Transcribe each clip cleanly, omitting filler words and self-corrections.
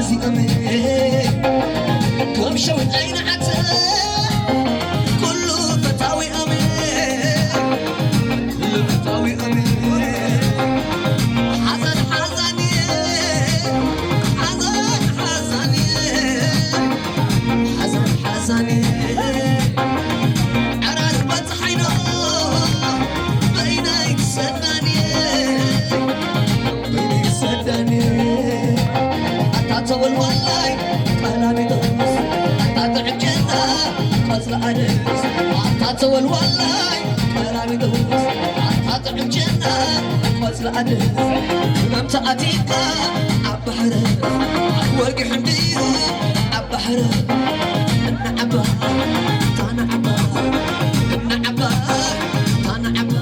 غزازي أمي كم شوت أين عتا كله فتاوي أمي كله فتاوي أمي حزن حزني حزن حزني حزن حزني عراس بطحينا بينك سداني بينك سداني أتعطول والله كلامي دوس أتعطع جنة قصر أنس أتعطول والله كلامي دوس أتعطع جنة قصر أنس نمت أتيك عبحر ورق حمدية عبحر النعبة تانا عبا النعبة تانا عبا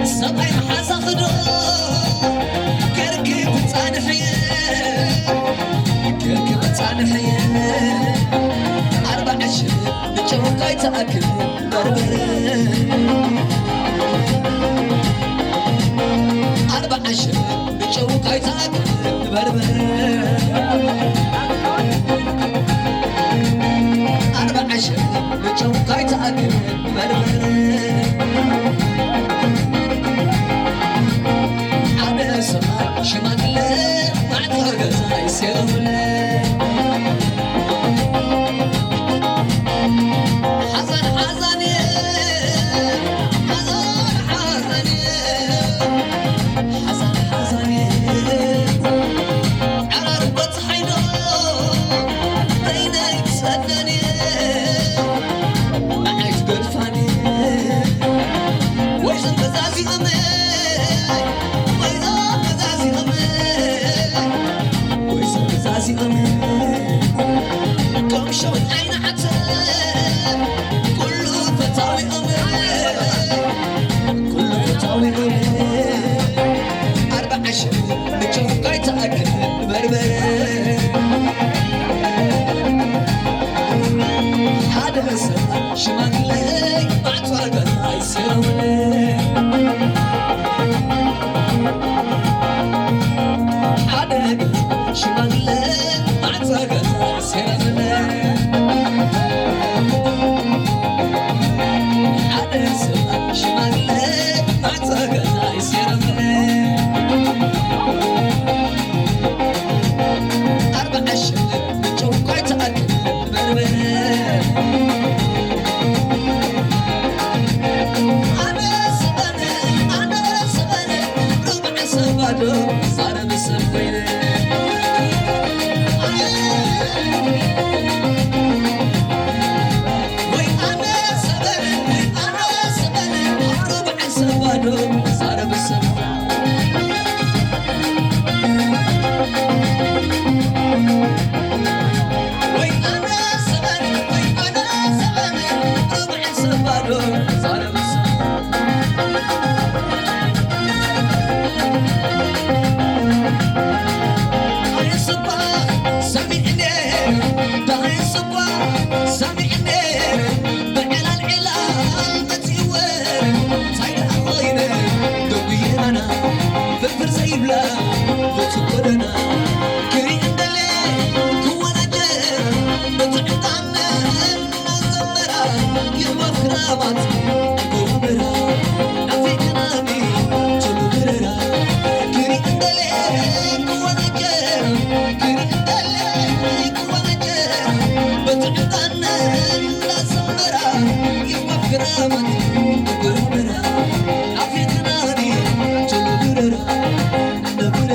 سبعي محاسا خدو كركب تانحية كركب تانحية 14 نجوكاي تأكل بربرة 14 نجوكاي تأكل بربرة 14 نجوكاي تأكل بربرة شمالة بعد غزاي سيرولة حزن حزني حزن حزني حزن حزني عرار بطحينو بينك سدني معك قدفاني ويزن بزازي أمي كم شوت عين عتا كله فتاوي أمي كله فتاوي أمي 14 نجوكاي تأكل بربرة هذا بس شمالي بعد فرقة يسيرولي هذا شمالي بعد فرقة يسيرولي هذا شمالي بعد فرقة يسيرولي 14 نجوكاي تأكل بربرة أنا سبني ربع سبادو صار بسبيني وي أنا سبني ربع سبادو صار بسبيني وي أنا سبني ربع سبادو صار بسبيني I'm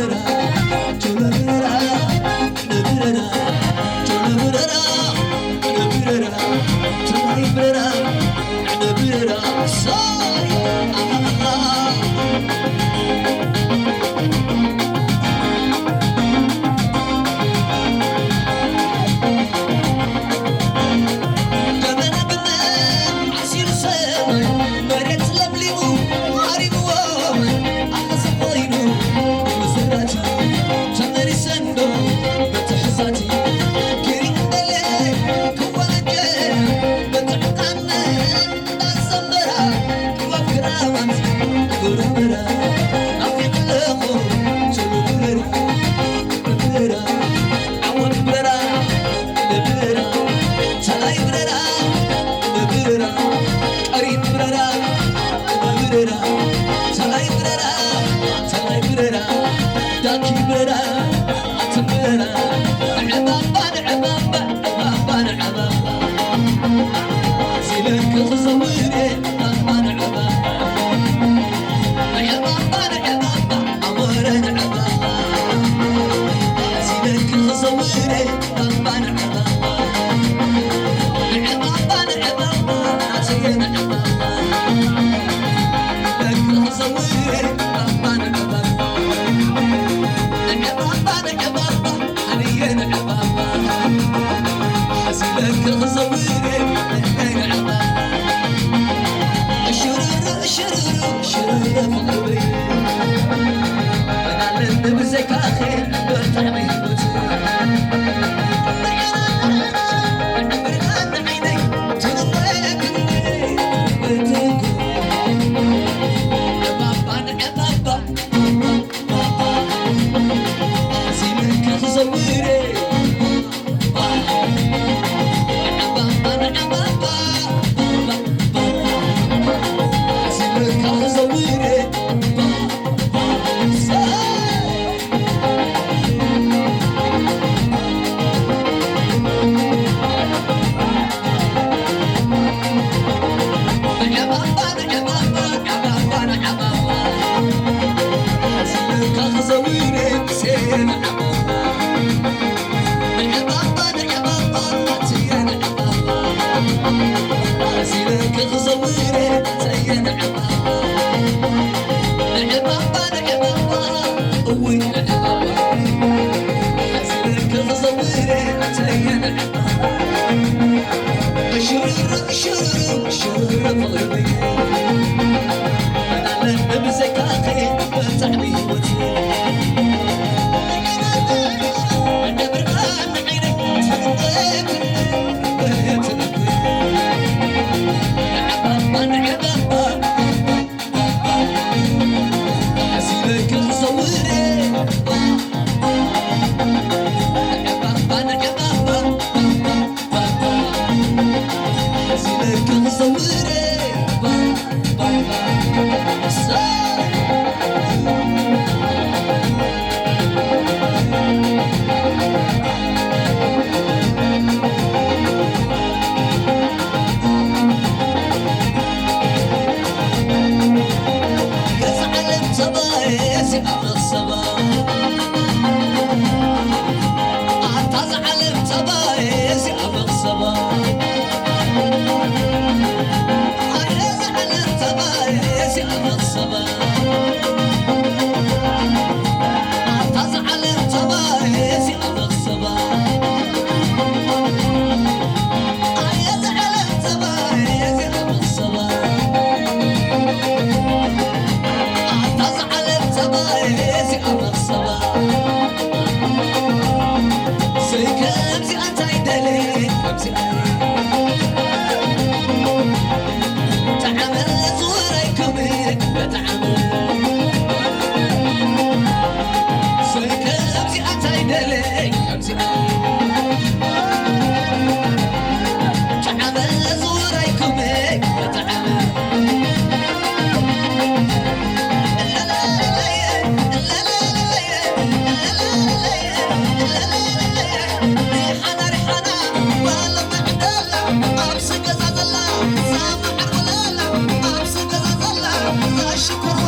شكر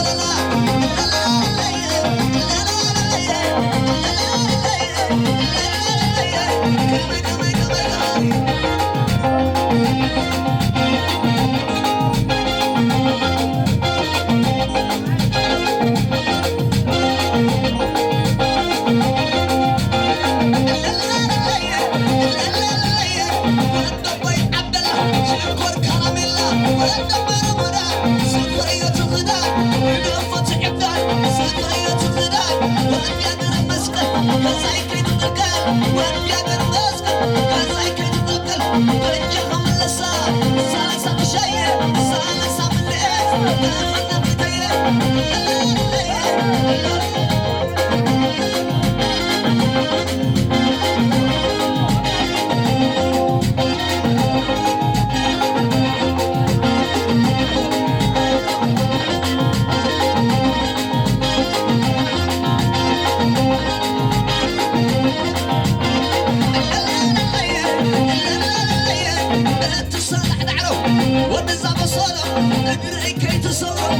تصالح دعرو ونزع بصالة اقرأي كي تصور